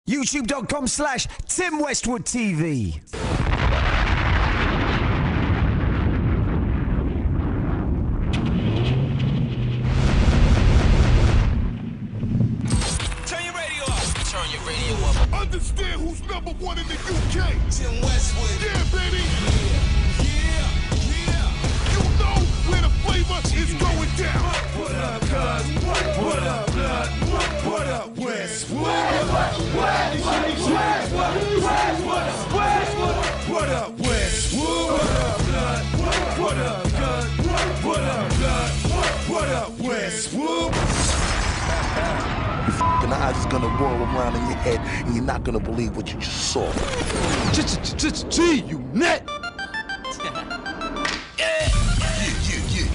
YouTube.com/Tim Westwood TV. Turn your radio up. Turn your radio up. Understand who's number one in the UK? Tim Westwood. Yeah, baby. Yeah. You know where the flavor is going down. What up, cuz? What up, blood? What up, Westwood? What up, Westwood? What up, blood? What up, cuz? What up, blood? What up, Westwood? Your eyes is gonna whirl around in your head, and you're not gonna believe what you just saw. Gee, you net!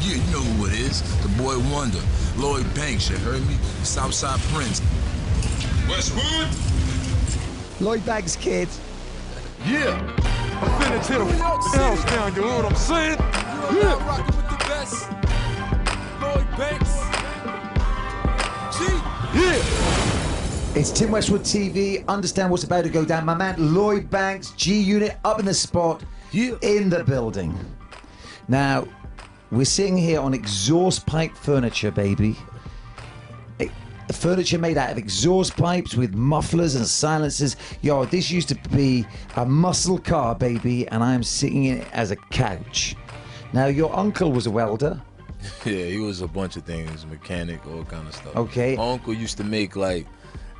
You know who it is. The boy Wonder. Lloyd Banks, you heard me? Southside Prince. Westwood. Lloyd Banks, kid. Yeah! I'm finna tear the house down, you know what I'm saying? Yeah. Rocking with the best. Lloyd Banks. Yeah! It's Tim Westwood TV. Understand what's about to go down. My man Lloyd Banks, G-Unit, up in the spot, Yeah. in the building. Now, we're sitting here on exhaust pipe furniture, baby. Furniture made out of exhaust pipes with mufflers and silencers. Yo, this used to be a muscle car, baby, and I'm sitting in it as a couch. Now, your uncle was a welder. Yeah, he was a bunch of things, mechanic, all kind of stuff. Okay. My uncle used to make like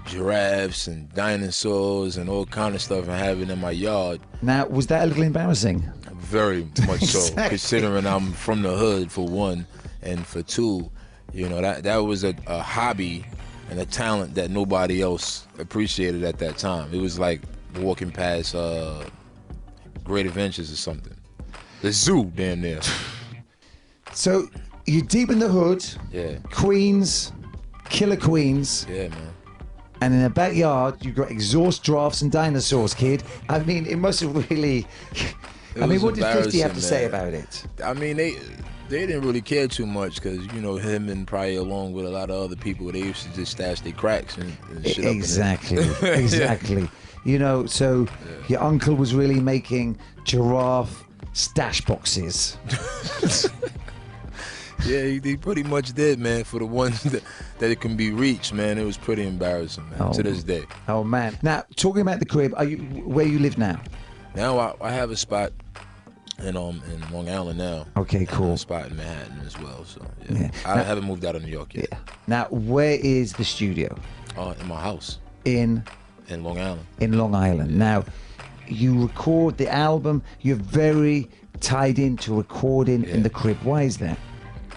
giraffes and dinosaurs and all kind of stuff and have it in my yard. Now, was that a little embarrassing? Very much so, Exactly. considering I'm from the hood for one, and for two, you know, that was a hobby and a talent that nobody else appreciated at that time. It was like walking past Great Adventures or something. The zoo, damn near. So, you're deep in the hood, Yeah, Queens, Killer Queens, yeah, man. and in the backyard, you've got exhaust drafts and dinosaurs, kid. I mean, it must have really... I mean, was what did 50 have to embarrassing, say man. about it? I mean, they didn't really care too much because, you know, him and probably along with a lot of other people, they used to just stash their cracks and shit up in Exactly, there. exactly. You know, so your uncle was really making giraffe stash boxes. Yeah, he pretty much did, man. For the ones that it can be reached, man, it was pretty embarrassing, man, to this day. Oh, man. Now, talking about the crib, are you where you live now? Now I have a spot in Long Island now. Okay, And cool. a spot in Manhattan as well. So yeah, Yeah. I Now- haven't moved out of New York yet. Yeah. Now, where is the studio? In my house In in Long Island. Long Island. Now, you record the album. You're very tied into recording in Yeah. the crib. Why is that?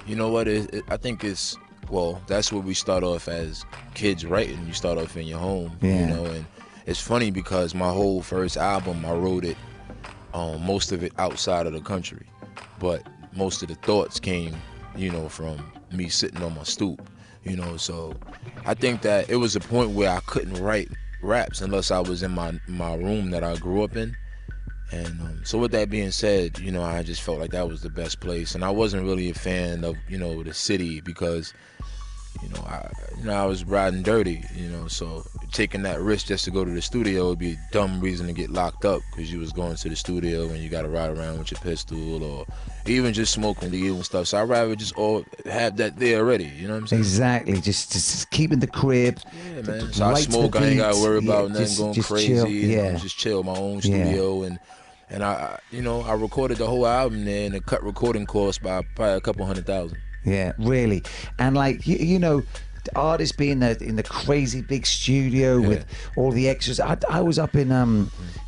You know what? I think it's, well, that's where we start off as kids writing. You start off in your home, Yeah. you know, and it's funny because my whole first album, I wrote it, most of it outside of the country, but most of the thoughts came, you know, from me sitting on my stoop, you know, so I think that it was a point where I couldn't write raps unless I was in my room that I grew up in. And so with that being said, you know, I just felt like that was the best place. And I wasn't really a fan of, you know, the city because, you know, I was riding dirty, you know, so taking that risk just to go to the studio would be a dumb reason to get locked up because you was going to the studio and you got to ride around with your pistol or even just smoking weed and stuff. So I'd rather just all have that there already, you know what I'm saying? Exactly. Just keeping the crib. Yeah, man. So I lights the smoke, I ain't got to beat. worry about Yeah, nothing going just crazy. chill. You Yeah. know, just chill my own Yeah. studio and I, you know, I recorded the whole album there and it cut recording costs by probably a couple $100,000. Yeah, really. And like you know, the artists being in the crazy big studio with all the extras. I was up in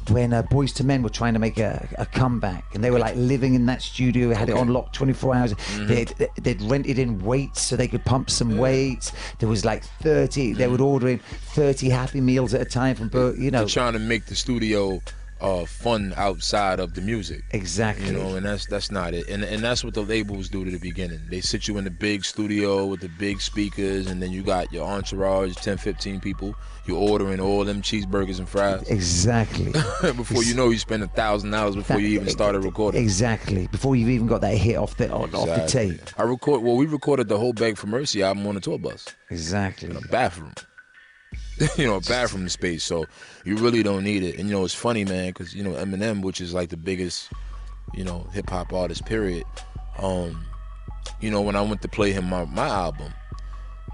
when Boys to Men were trying to make a comeback, and they were like living in that studio, had it on lock 24 hours. They'd rented in weights so they could pump some weights. There was like 30. They would order in 30 Happy Meals at a time from, you know. They're trying to make the studio fun outside of the music. Exactly. You know, and that's not it. And that's what the labels do to the beginning. They sit you in the big studio with the big speakers, and then you got your entourage, 10, 15 people. You're ordering all them cheeseburgers and fries. Exactly. Before you know, you spend $1,000 before you even started recording. Exactly. Before you've even got that hit off the tape. We recorded the whole Beg for Mercy album on a tour bus. Exactly. In a bathroom. bathroom space. So you really don't need it. And it's funny, man, because Eminem, which is like the biggest, hip hop artist, period. When I went to play him my album,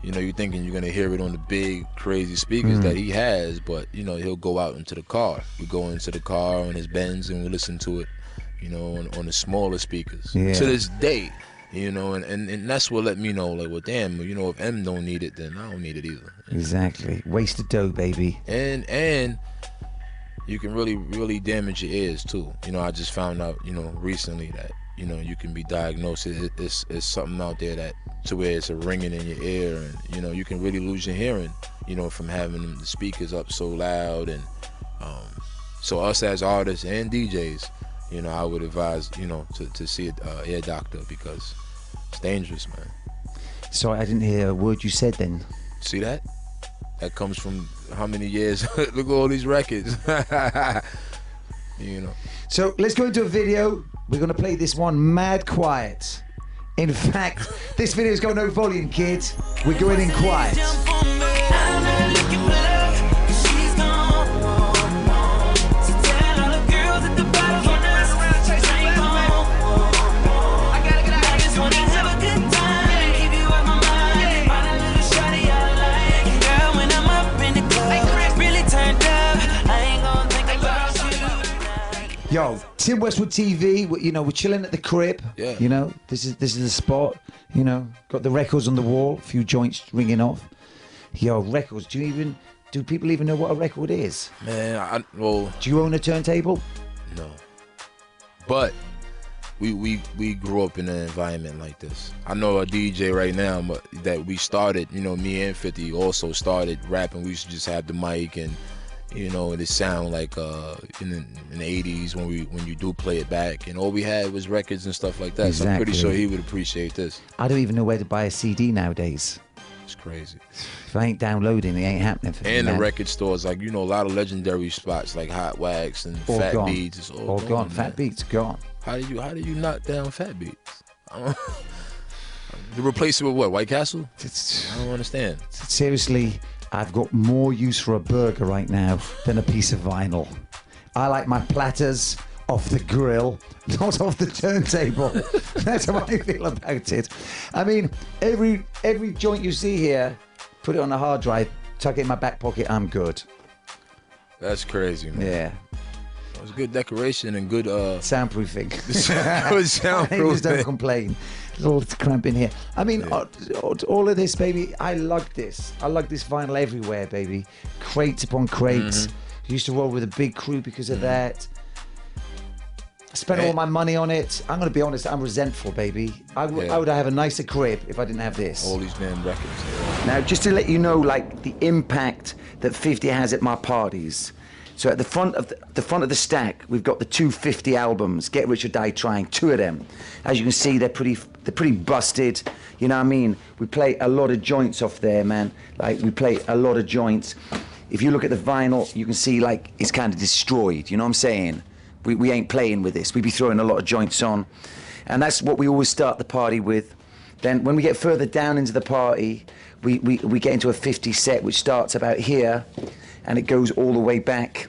you're thinking you're gonna hear it on the big crazy speakers that he has, but he'll go out into the car. We go into the car on his Benz and we listen to it, on the smaller speakers. Yeah. To this day. And that's what let me know, like, well, damn, if M don't need it, then I don't need it either. Exactly. Wasted dough, baby. And you can really, really damage your ears too. I just found out, recently that, you can be diagnosed. It's something out there that to where it's a ringing in your ear, and you can really lose your hearing, from having the speakers up so loud. And so us as artists and DJs, I would advise, to see an ear doctor because it's dangerous, man. Sorry, I didn't hear a word you said then. See that? That comes from how many years? Look at all these records. So let's go into a video. We're going to play this one mad quiet. In fact, this video's got no volume, kids. We're going in quiet. Yo, Tim Westwood TV. We're chilling at the crib. Yeah. This is the spot. Got the records on the wall. A few joints ringing off. Yo, records. Do people even know what a record is? Man, do you own a turntable? No. But we grew up in an environment like this. I know a DJ right now, but that we started. Me and 50 also started rapping. We used to just have the mic and. It sound like in the 80s when you do play it back, and all we had was records and stuff like that. Exactly. So I'm pretty sure he would appreciate this. I don't even know where to buy a CD nowadays. It's crazy. If I ain't downloading, it ain't happening for me. And the man. record stores, like a lot of legendary spots like Hot Wax and all Fat gone. Beats. It's all gone. Man. Fat Beats gone. How do you knock down Fat Beats? To replace it with what? White Castle? I don't understand. Seriously. I've got more use for a burger right now than a piece of vinyl. I like my platters off the grill, not off the turntable. That's how I feel about it. I mean, every joint you see here, put it on a hard drive, tuck it in my back pocket, I'm good. That's crazy, man. Yeah. It was good decoration and good soundproofing. Good soundproofing. Neighbors don't complain. There's all this cramp in here. I mean, all of this, baby, I lug this. I lug this vinyl everywhere, baby. Crates upon crates. Used to roll with a big crew because of that. I spent all my money on it. I'm going to be honest, I'm resentful, baby. I would have a nicer crib if I didn't have this. All these damn records. Now, just to let you know, like, the impact that 50 has at my parties. So at the front of the stack, we've got the 250 albums, Get Rich or Die Trying, 2 of them. As you can see, they're pretty busted. You know what I mean? We play a lot of joints off there, man. Like, we play a lot of joints. If you look at the vinyl, you can see, like, it's kind of destroyed. You know what I'm saying? We ain't playing with this. We be throwing a lot of joints on. And that's what we always start the party with. Then when we get further down into the party, we get into a 50 set, which starts about here, and it goes all the way back.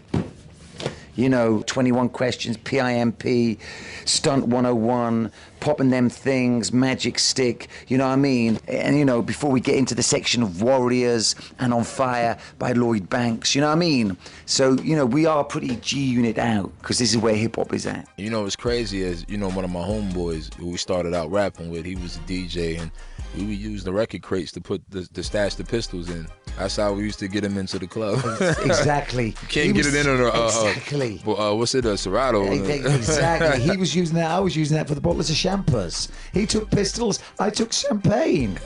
21 Questions, PIMP, Stunt 101, Popping Them Things, Magic Stick, you know what I mean? And, before we get into the section of Warriors and On Fire by Lloyd Banks, you know what I mean? So, we are pretty G-Unit out, because this is where hip-hop is at. What's crazy is, one of my homeboys who we started out rapping with, he was a DJ, and we would use the record crates to put the stash the pistols in. That's how we used to get him into the club. Exactly. You can't get it in exactly. What's it, a Serato? Exactly. He was using that. I was using that for the bottles of champers. He took pistols. I took champagne.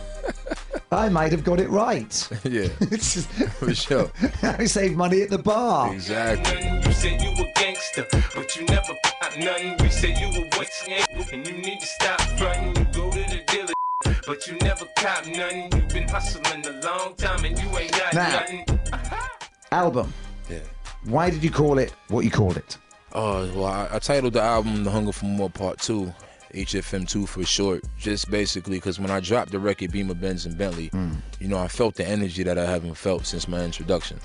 I might have got it right. Yeah, for sure. I saved money at the bar. Exactly. You said you were gangster, but you never got nothing. We said you were wasting, and you need to stop fronting. You go to the dealer, but you never cop nothing. You've been hustling a long time, and you ain't got nothing. Album. Yeah. Why did you call it what you called it? Well, I titled the album "The Hunger for More Part 2." HFM2 for short. Just basically because when I dropped the record Beamer, Benz, and Bentley, you know, I felt the energy that I haven't felt since my introduction.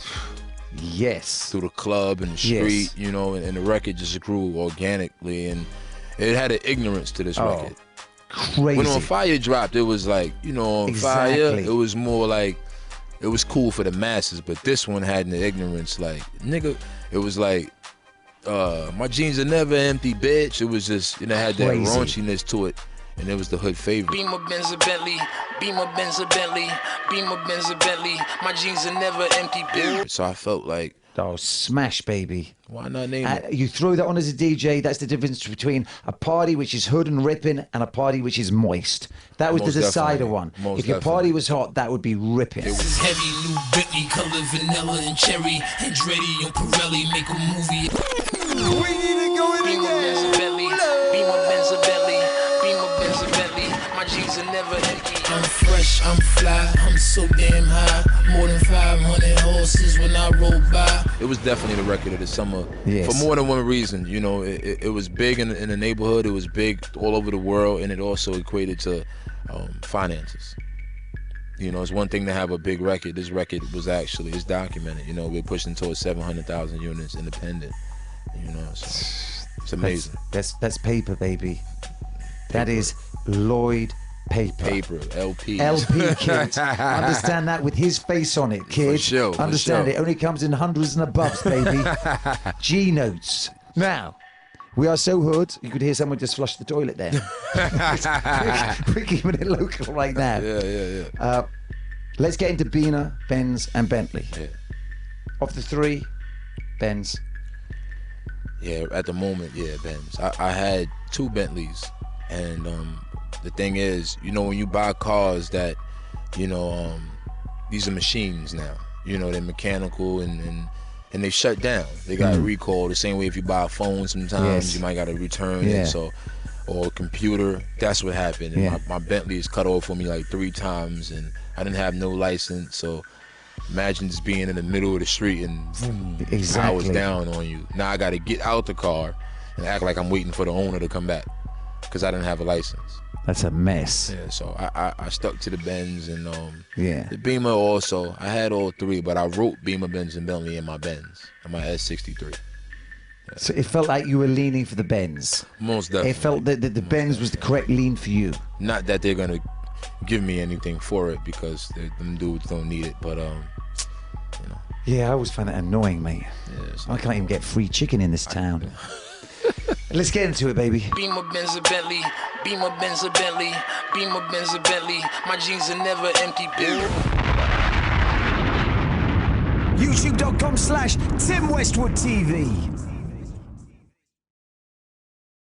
Yes. Through the club and the street, you know, and the record just grew organically, and it had an ignorance to this record. Crazy. When On Fire dropped, it was like, you know, On Fire, it was more like, it was cool for the masses, but this one had an ignorance, like, nigga, it was like, my jeans are never empty, bitch. It was just, you know, had that raunchiness to it, and it was the hood favorite. Beamer, Benz, a Bentley. Beamer, Benz, a Bentley. Beamer, Benz, a Bentley. My jeans are never empty, bitch. So I felt like, oh, smash, baby. Why not name it? You throw that on as a DJ, that's the difference between a party which is hood and ripping and a party which is moist. That was the decider one. If your party was hot, that would be ripping. This is heavy, new Bentley, color vanilla and cherry. Andretti on Pirelli, make a movie. We need to go in Beamer, Benz, a Bentley. Beamer, Benz, a Bentley. Beamer, Benz, a Bentley. My jeans are never empty. I'm fresh, I'm fly, I'm so damn high. More than 500 horses when I roll by. It was definitely the record of the summer Yes. for more than one reason. You know, it was big in the neighborhood. It was big all over the world, and it also equated to finances. You know, it's one thing to have a big record. This record was actually, it's documented. You know, we're pushing towards 700,000 units independent. You know, so it's amazing. That's paper, baby. That is Lloyd paper. Paper, LP. LP, kid. Understand that with his face on it, kid. For sure, Understand for sure. it only comes in hundreds and above, baby. G notes. Now, we are so hood, you could hear someone just flush the toilet there. We're keeping it local right now. Yeah. Let's get into Beamer, Benz, and Bentley. Yeah. Of the three, Benz. Yeah, at the moment, yeah, Benz. I had 2 Bentleys, and the thing is, you know, when you buy cars that, you know, these are machines now. You know, they're mechanical and they shut down. They got recall. The same way if you buy a phone, sometimes you might got to return it. So, or a computer. That's what happened. And my Bentley is cut off for me like 3 times, and I didn't have no license. So imagine just being in the middle of the street and hours down on you. Now I got to get out the car and act like I'm waiting for the owner to come back because I didn't have a license. That's a mess. Yeah, so I stuck to the Benz and the Beamer also. I had all 3, but I wrote Beamer, Benz, and Bentley in my Benz, in my S63. Yeah. So it felt like you were leaning for the Benz. Most definitely. It felt that the Benz was the correct lean for you. Not that they're gonna give me anything for it because them dudes don't need it, but you know. Yeah, I always find that annoying, mate. Yeah, I can't even get free chicken in this town. Let's get into it, baby. Beamer, Benz, a Bentley. Beamer, Benz, a Bentley. Beamer, Benz, a Bentley. My jeans are never empty, bitch. YouTube.com/Tim Westwood TV.